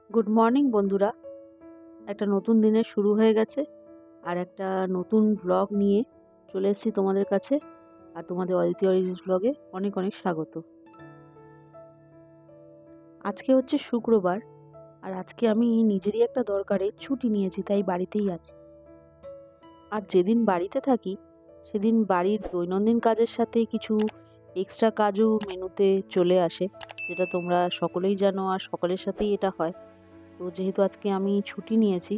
Good morning বন্ধুরা। একটা নতুন দিনের শুরু হয়ে গেছে আর একটা নতুন ব্লগ নিয়ে চলে এসেছি তোমাদের কাছে। আর তোমাদের অদিতি অরিজিৎ ব্লগে অনেক অনেক স্বাগত। আজকে হচ্ছে শুক্রবার আর আজকে আমি নিজেরই একটা দরকারে ছুটি নিয়েছি, তাই বাড়িতেই আছি। আর যেদিন বাড়িতে থাকি সেদিন বাড়ির দৈনন্দিন কাজের সাথে কিছু এক্সট্রা কাজও মেনুতে চলে আসে, যেটা তোমরা সকলেই জানো আর সকলের সাথেই এটা হয়। তো যেহেতু আজকে আমি ছুটি নিয়েছি,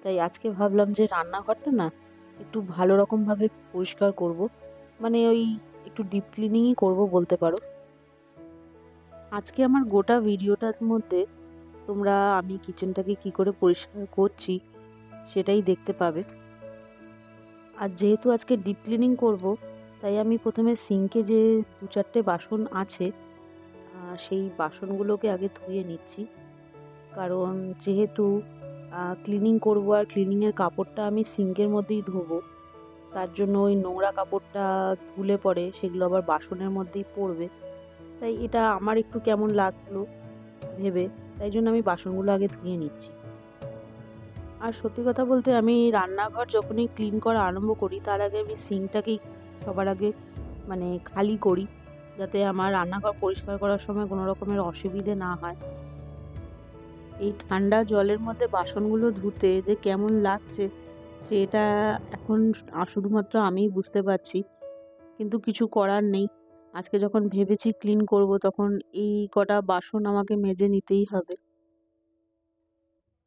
তাই আজকে ভাবলাম যে রান্নাঘরটা না একটু ভালো রকমভাবে পরিষ্কার করব। মানে ওই একটু ডিপ ক্লিনিংই করব বলতে পারো। আজকে আমার গোটা ভিডিওটার মধ্যে তোমরা আমি কিচেনটাকে কি করে পরিষ্কার করছি সেটাই দেখতে পাবে। আর যেহেতু আজকে ডিপ ক্লিনিং করব, তাই আমি প্রথমে সিঙ্কে যে 2-4টে বাসন আছে সেই বাসনগুলোকে আগে ধুয়ে নিচ্ছি। কারণ যেহেতু ক্লিনিং করবো আর ক্লিনিংয়ের কাপড়টা আমি সিঙ্কের মধ্যেই ধোবো, তার জন্য ওই নোংরা কাপড়টা ধুলে পরে সেগুলো আবার বাসনের মধ্যেই পড়বে। তাই এটা আমার একটু কেমন লাগলো ভেবে, তাই জন্য আমি বাসনগুলো আগে ধুয়ে নিচ্ছি। আর সত্যি কথা বলতে আমি রান্নাঘর যখনই ক্লিন করা আরম্ভ করি তার আগে আমি সিঙ্কটাকেই সবার আগে মানে খালি করি, যাতে আমার রান্নাঘর পরিষ্কার করার সময় কোনো রকমের অসুবিধে না হয়। এই ঠান্ডা জলের মধ্যে বাসনগুলো ধুতে যে কেমন লাগছে সেটা এখন শুধুমাত্র আমিই বুঝতে পারছি, কিন্তু কিছু করার নেই। আজকে যখন ভেবেছি ক্লিন করব, তখন এই কটা বাসন আমাকে মেজে নিতেই হবে।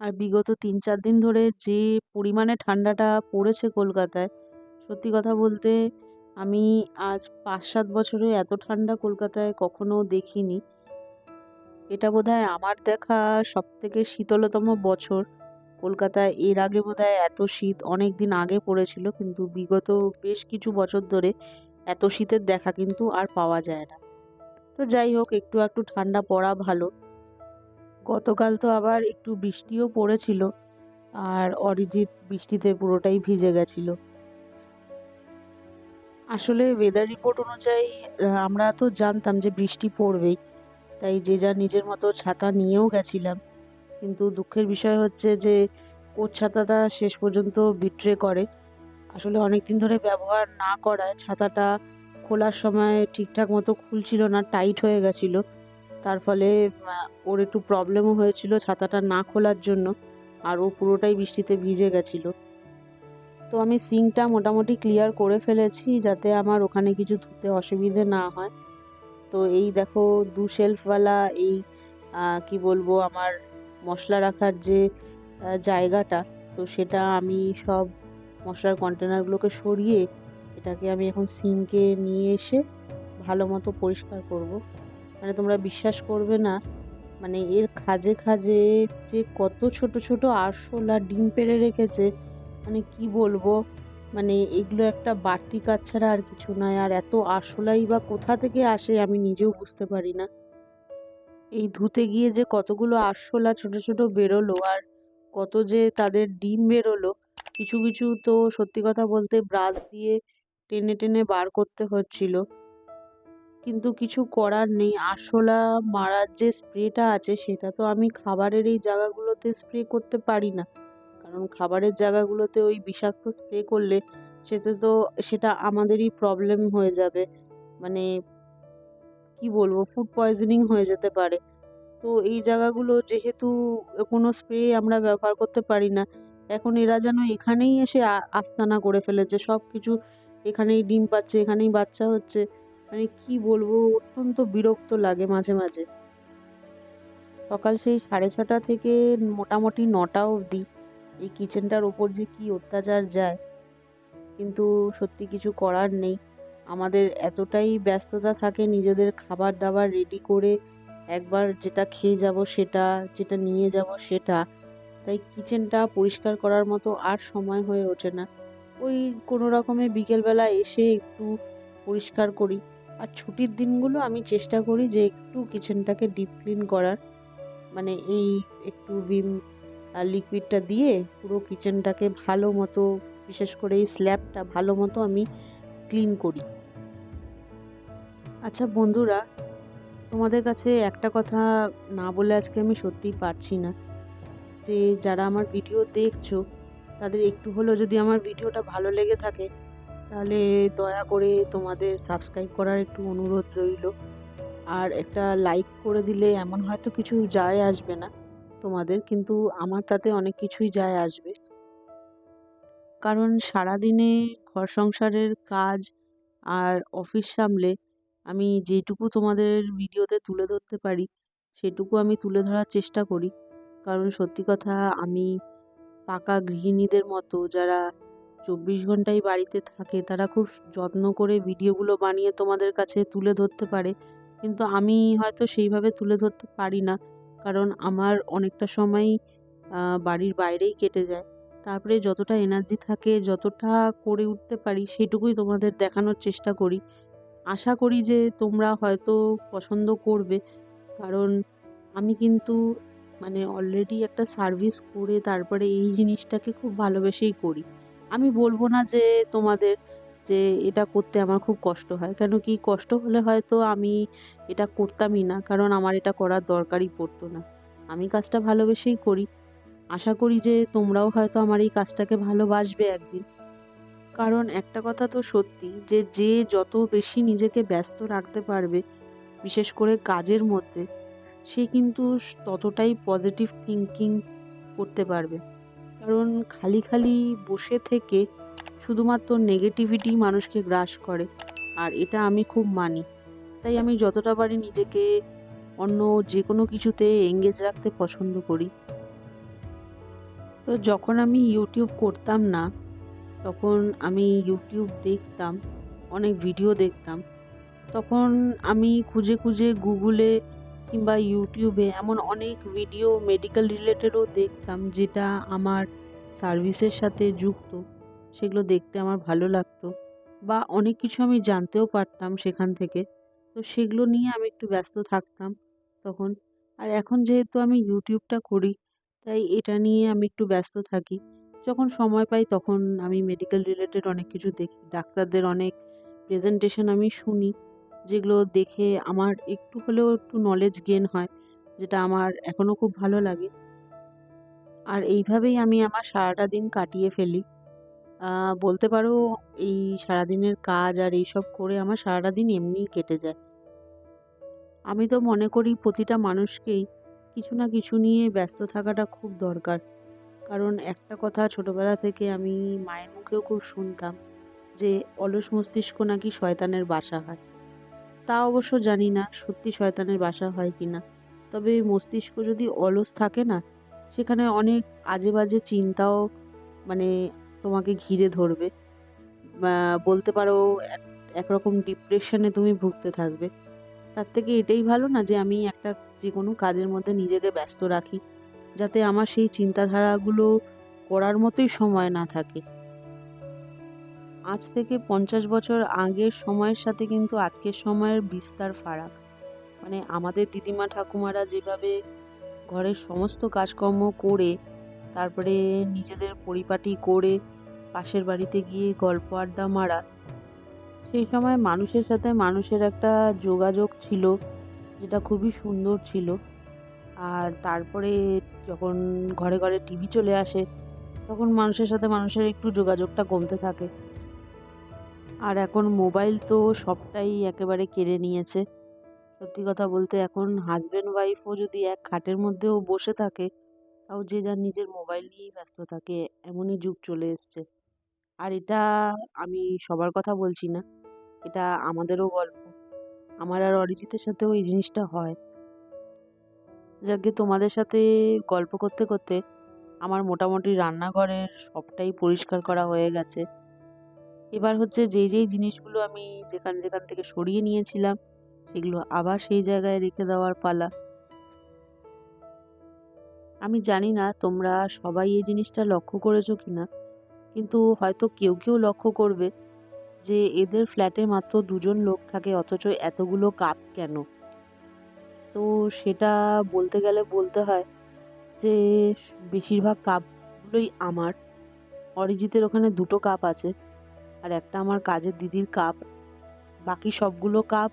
আর বিগত 3-4 দিন ধরে যে পরিমাণে ঠান্ডাটা পড়েছে কলকাতায়, সত্যি কথা বলতে আমি আজ 5-7 বছরে এত ঠান্ডা কলকাতায় কখনো দেখিনি। এটা বোধহয় আমার দেখা সবথেকে শীতলতম বছর। কলকাতায় এর আগে বোধহয় এত শীত অনেক দিন আগে পড়েছিল, কিন্তু বিগত বেশ কিছু বছর ধরে এত শীতের দেখা কিন্তু আর পাওয়া যায় না। তো যাই হোক, একটু একটু ঠান্ডা পড়া ভালো। গতকাল তো আবার একটু বৃষ্টিও পড়েছিল, আর অরিজিৎ বৃষ্টিতে পুরোটাই ভিজে গেছিল। আসলে ওয়েদার রিপোর্ট অনুযায়ী আমরা তো জানতাম যে বৃষ্টি পড়বেই, তাই যে যার নিজের মতো ছাতা নিয়েও গেছিলাম। কিন্তু দুঃখের বিষয় হচ্ছে যে কোট ছাতাটা শেষ পর্যন্ত বিট্রে করে। আসলে অনেক দিন ধরে ব্যবহার না করায় ছাতাটা খোলার সময় ঠিকঠাক মতো খুলছিল না, টাইট হয়ে গেছিল। তার ফলে ওর একটু প্রবলেমও হয়েছিল ছাতাটা না খোলার জন্য, আর ও পুরোটাই বৃষ্টিতে ভিজে গেছিল। তো আমি সিঙ্কটা মোটামুটি ক্লিয়ার করে ফেলেছি যাতে আমার ওখানে কিছু ধুতে অসুবিধে না হয়। তো এই দেখো 2 শেলফওয়ালা এই কি বলবো আমার মশলা রাখার যে জায়গাটা, তো সেটা আমি সব মশলার কন্টেনারগুলোকে সরিয়ে এটাকে আমি এখন সিঙ্কে নিয়ে এসে ভালো মতো পরিষ্কার করব। মানে তোমরা বিশ্বাস করবে না, মানে এর খাজে খাজে যে কত ছোট ছোট আরশোলা ডিম পেড়ে রেখেছে, মানে কি বলবো, মানে এগুলো একটা বাড়তি কাজ ছাড়া আর কিছু নয়। আর এত আরশোলাই বা কোথা থেকে আসে আমি নিজেও বুঝতে পারি না। এই ধুতে গিয়ে যে কতগুলো আরশোলা ছোট ছোট বেরোলো আর কত যে তাদের ডিম বেরোলো, কিছু কিছু তো সত্যি কথা বলতে ব্রাশ দিয়ে টেনে টেনে বার করতে হচ্ছিল। কিন্তু কিছু করার নেই, আরশোলা মারার যে স্প্রেটা আছে সেটা তো আমি খাবারের এই জায়গাগুলোতে স্প্রে করতে পারি না। কারণ খাবারের জায়গাগুলোতে ওই বিষাক্ত স্প্রে করলে সেটা আমাদেরই প্রবলেম হয়ে যাবে। মানে কি বলবো, ফুড পয়জনিং হয়ে যেতে পারে। তো এই জায়গাগুলো যেহেতু কোনো স্প্রে আমরা ব্যবহার করতে পারি না, এখন এরা যেন এখানেই এসে আস্তানা করে ফেলেছে। সব কিছু এখানেই ডিম পাচ্ছে, এখানেই বাচ্চা হচ্ছে। মানে কি বলবো, অত্যন্ত বিরক্ত লাগে মাঝে মাঝে। সকাল সেই 6:30 থেকে মোটামুটি 9টা অবধি এই কিচেনটার ওপর যে কি অত্যাচার যায়, কিন্তু সত্যি কিছু করার নেই। আমাদের এতটাই ব্যস্ততা থাকে নিজেদের খাবার দাবার রেডি করে একবার যেটা খেয়ে যাব সেটা, যেটা নিয়ে যাব সেটা, তাই কিচেনটা পরিষ্কার করার মতো আর সময় হয়ে ওঠে না। ওই কোনো রকমে বিকেলবেলা এসে একটু পরিষ্কার করি। আর ছুটির দিনগুলো আমি চেষ্টা করি যে একটু কিচেনটাকে ডিপ ক্লিন করার, মানে এই একটু ভিম লিকুইডটা দিয়ে পুরো কিচেনটাকে ভালো মতো, বিশেষ করে এই স্ল্যাবটা ভালো মতো আমি ক্লিন করি। আচ্ছা বন্ধুরা, তোমাদের কাছে একটা কথা না বলে আজকে আমি সত্যিই পারছি না। যে যারা আমার ভিডিও দেখছো তাদের একটু হলেও যদি আমার ভিডিওটা ভালো লেগে থাকে তাহলে দয়া করে তোমাদের সাবস্ক্রাইব করার একটু অনুরোধ রইল। আর একটা লাইক করে দিলে এমন হয়তো কিছু যায় আসবে না তোমাদের, কিন্তু আমার তাতে অনেক কিছুই যায় আসবে। কারণ সারাদিনে ঘর সংসারের কাজ আর অফিস সামলে আমি যেটুকু তোমাদের ভিডিওতে তুলে ধরতে পারি সেটুকু আমি তুলে ধরার চেষ্টা করি। কারণ সত্যি কথা, আমি পাকা গৃহিণীদের মতো যারা 24 ঘন্টাই বাড়িতে থাকে তারা খুব যত্ন করে ভিডিওগুলো বানিয়ে তোমাদের কাছে তুলে ধরতে পারে, কিন্তু আমি হয়তো সেইভাবে তুলে ধরতে পারি না। কারণ আমার অনেকটা সময়ই বাড়ির বাইরেই কেটে যায়। তারপরে যতটা এনার্জি থাকে, যতটা করে উঠতে পারি সেটুকুই তোমাদের দেখানোর চেষ্টা করি। আশা করি যে তোমরা হয়তো পছন্দ করবে। কারণ আমি কিন্তু মানে অলরেডি একটা সার্ভিস করে তারপরে এই জিনিসটাকে খুব ভালোবেসেই করি। আমি বলব না যে তোমাদের যে এটা করতে আমার খুব কষ্ট হয়। কেন কি, কষ্ট হলে হয়তো আমি এটা করতামই না। কারণ আমার এটা করার দরকারই পড়তো না। আমি কাজটা ভালোবেসেই করি। আশা করি যে তোমরাও হয়তো আমার এই কাজটাকে ভালোবাসবে একদিন। কারণ একটা কথা তো সত্যি যে, যে যত বেশি নিজেকে ব্যস্ত রাখতে পারবে, বিশেষ করে কাজের মধ্যে, সে কিন্তু ততটাই পজিটিভ থিঙ্কিং করতে পারবে। কারণ খালি খালি বসে থেকে শুধুমাত্র নেগেটিভিটি মানুষকে গ্রাস করে, আর এটা আমি খুব মানি। তাই আমি যতটা পারি নিজেকে অন্য যে কোনো কিছুতে এঙ্গেজ রাখতে পছন্দ করি। তো যখন আমি ইউটিউব করতাম না, তখন আমি ইউটিউব দেখতাম, অনেক ভিডিও দেখতাম। তখন আমি খুঁজে খুঁজে গুগলে কিংবা ইউটিউবে এমন অনেক ভিডিও মেডিকেল রিলেটেডও দেখতাম যেটা আমার সার্ভিসের সাথে যুক্ত। সেগুলো দেখতে আমার ভালো লাগতো, বা অনেক কিছু আমি জানতেও পারতাম সেখান থেকে। তো সেগুলো নিয়ে আমি একটু ব্যস্ত থাকতাম তখন। আর এখন যেহেতু আমি ইউটিউবটা করি, তাই এটা নিয়ে আমি একটু ব্যস্ত থাকি। যখন সময় পাই তখন আমি মেডিকেল রিলেটেড অনেক কিছু দেখি, ডাক্তারদের অনেক প্রেজেন্টেশন আমি শুনি, যেগুলো দেখে আমার একটু হলেও একটু নলেজ গেইন হয়, যেটা আমার এখনও খুব ভালো লাগে। আর এইভাবেই আমি আমার সারাটা দিন কাটিয়ে ফেলি। বলতে পারো এই সারাদিনের কাজ আর এইসব করে আমার সারাটা দিন এমনিই কেটে যায়। আমি তো মনে করি প্রতিটা মানুষকেই কিছু না কিছু নিয়ে ব্যস্ত থাকাটা খুব দরকার। কারণ একটা কথা ছোটবেলা থেকে আমি মায়ের মুখেও খুব শুনতাম যে অলস মস্তিষ্ক নাকি শয়তানের বাসা হয়। তা অবশ্য জানি না সত্যি শয়তানের বাসা হয় কিনা। তবে মস্তিষ্ক যদি অলস থাকে না, সেখানে অনেক আজে বাজে চিন্তাও মানে তোমাকে ঘিরে ধরবে। বা বলতে পারো এক একরকম ডিপ্রেশনে তুমি ভুগতে থাকবে। তার থেকে এটাই ভালো না যে আমি একটা যেকোনো কাজের মধ্যে নিজেকে ব্যস্ত রাখি, যাতে আমার সেই চিন্তাধারাগুলো করার মতোই সময় না থাকে। আজ থেকে ৫০ বছর আগের সময়ের সাথে কিন্তু আজকের সময়ের বিস্তর ফারাক। মানে আমাদের দিদিমা ঠাকুমারা যেভাবে ঘরের সমস্ত কাজকর্ম করে তারপরে নিজেদের পরিপাটি করে পাশের বাড়িতে গিয়ে গল্প আড্ডা মারা, সেই সময় মানুষের সাথে মানুষের একটা যোগাযোগ ছিল যেটা খুবই সুন্দর ছিল। আর তারপরে যখন ঘরে ঘরে টিভি চলে আসে, তখন মানুষের সাথে মানুষের একটু যোগাযোগটা কমতে থাকে। আর এখন মোবাইল তো সবটাই একেবারে কেড়ে নিয়েছে। সত্যি কথা বলতে এখন হাজব্যান্ড ওয়াইফও যদি এক খাটের মধ্যেও বসে থাকে, তাও যে যার নিজের মোবাইল নিয়েই ব্যস্ত থাকে, এমনই যুগ চলে এসছে। আর এটা আমি সবার কথা বলছি না, এটা আমাদেরও গল্প। আমার আর অরিজিতের সাথেও এই জিনিসটা হয়। যাকে তোমাদের সাথে গল্প করতে করতে আমার মোটামুটি রান্নাঘরের সবটাই পরিষ্কার করা হয়ে গেছে। এবার হচ্ছে যেই যেই জিনিসগুলো আমি যেখান যেখান থেকে সরিয়ে নিয়েছিলাম, সেগুলো আবার সেই জায়গায় রেখে দেওয়ার পালা। আমি জানি না তোমরা সবাই এই জিনিসটা লক্ষ্য করেছো কিনা, কিন্তু হয়তো কেউ কেউ লক্ষ্য করবে যে এদের ফ্ল্যাটে মাত্র ২ জন লোক থাকে অথচ এতগুলো কাপ কেন? তো সেটা বলতে গেলে বলতে হয় যে বেশিরভাগ কাপগুলোই আমার। অরিজিতের ওখানে ২টো কাপ আছে, আর একটা আমার কাজের দিদির কাপ। বাকি সবগুলো কাপ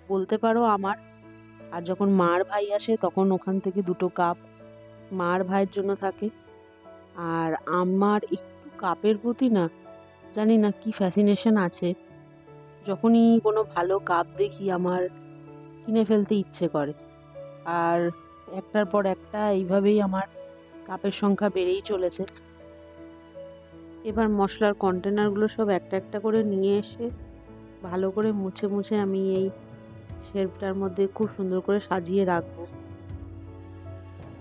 বলতে পারো আমার। আর যখন মার ভাই আসে তখন ওখান থেকে 2টো কাপ। মার ভাইয়ের জন্য থাকে। আর আমার একটু কাপের প্রতি না জানি না কি ফ্যাসিনেশন আছে। যখনই কোনো ভালো কাপ দেখি আমার কিনে ফেলতে ইচ্ছে করে। আর একটার পর একটা এইভাবেই আমার কাপের সংখ্যা বেড়েই চলেছে। এবার মশলার কন্টেনারগুলো সব একটা একটা করে নিয়ে এসে ভালো করে মুছে মুছে আমি এই শেলফটার মধ্যে খুব সুন্দর করে সাজিয়ে রাখবো।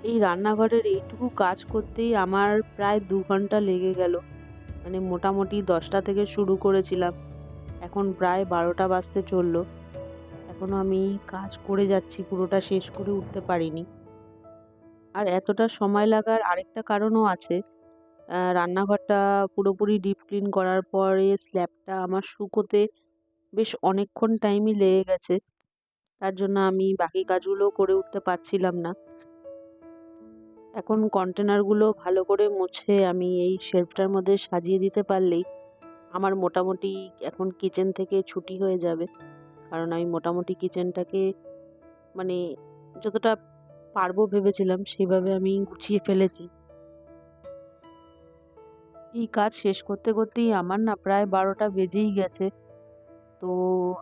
এই রান্নাঘরের এইটুকু কাজ করতেই আমার প্রায় ২ ঘন্টা লেগে গেল। মানে মোটামুটি ১০টা থেকে শুরু করেছিলাম, এখন প্রায় ১২টা বাজতে চললো। এখনো আমি কাজ করে যাচ্ছি, পুরোটা শেষ করে উঠতে পারিনি। আর এতটা সময় লাগার আরেকটা কারণও আছে। রান্নাঘরটা পুরোপুরি ডিপ ক্লিন করার পরে স্ল্যাবটা আমার শুকোতে বেশ অনেকক্ষণ টাইমই লেগে গেছে। তার জন্য আমি বাকি কাজগুলোও করে উঠতে পারছিলাম না। এখন কন্টেনারগুলো ভালো করে মুছে আমি এই শেলফটার মধ্যে সাজিয়ে দিতে পারলেই আমার মোটামুটি এখন কিচেন থেকে ছুটি হয়ে যাবে। কারণ আমি মোটামুটি কিচেনটাকে মানে যতটা পারবো ভেবেছিলাম সেভাবে আমি গুছিয়ে ফেলেছি। এই কাজ শেষ করতে করতেই আমার না প্রায় ১২টা বেজেই গেছে। তো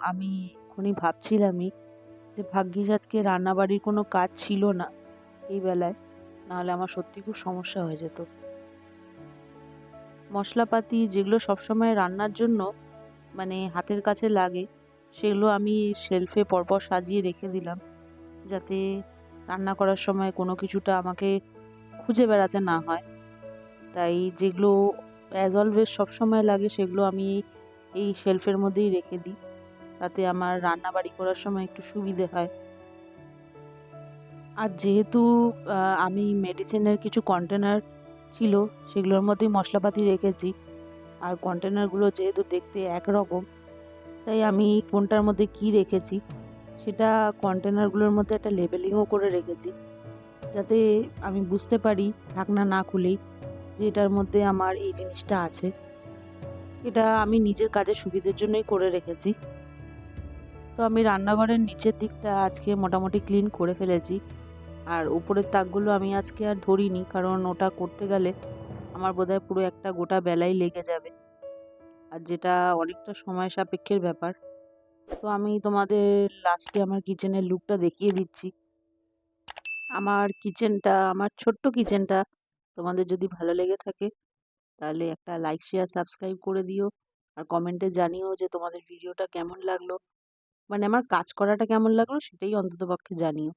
আমি এক্ষুনি ভাবছিলামই যে ভাগ্যিস আজকে রান্নাবাড়ির কোনো কাজ ছিল না এই বেলায়, নাহলে আমার সত্যি খুব সমস্যা হয়ে যেত। মশলাপাতি যেগুলো সবসময় রান্নার জন্য মানে হাতের কাছে লাগে সেগুলো আমি শেলফে পরপর সাজিয়ে রেখে দিলাম, যাতে রান্না করার সময় কোনো কিছুটা আমাকে খুঁজে বেড়াতে না হয়। তাই যেগুলো অ্যাজ অলওয়েজ সবসময় লাগে সেগুলো আমি এই শেলফের মধ্যেই রেখে দিই, তাতে আমার রান্নাবাড়ি করার সময় একটু সুবিধে হয়। আর যেহেতু আমি মেডিসিনের কিছু কন্টেনার ছিল সেগুলোর মধ্যেই মশলাপাতি রেখেছি, আর কন্টেনারগুলো যেহেতু দেখতে একরকম, তাই আমি কোনটার মধ্যে কি রেখেছি সেটা কন্টেনারগুলোর মধ্যে একটা লেবেলিংও করে রেখেছি, যাতে আমি বুঝতে পারি ঢাকনা না খুলেই যে এটার মধ্যে আমার এই জিনিসটা আছে। এটা আমি নিজের কাজের সুবিধের জন্যই করে রেখেছি। তো আমি রান্নাঘরের নিচের দিকটা আজকে মোটামুটি ক্লিন করে ফেলেছি। আর উপরের তাকগুলো আমি আজকে আর ধরিনি, কারণ ওটা করতে গেলে আমার বোধহয় পুরো একটা গোটা বেলাই লেগে যাবে, আর যেটা অনেকটা সময় সাপেক্ষের ব্যাপার। তো আমি তোমাদের লাস্টে আমার কিচেনের লুকটা দেখিয়ে দিচ্ছি। আমার ছোট্ট কিচেনটা তোমাদের যদি ভালো লেগে থাকে তাহলে একটা লাইক, শেয়ার, সাবস্ক্রাইব করে দিও। আর কমেন্টে জানিও যে তোমাদের ভিডিওটা কেমন লাগলো, মানে আমার কাজ করাটা কেমন লাগলো সেটাই অন্ততপক্ষে জানিও।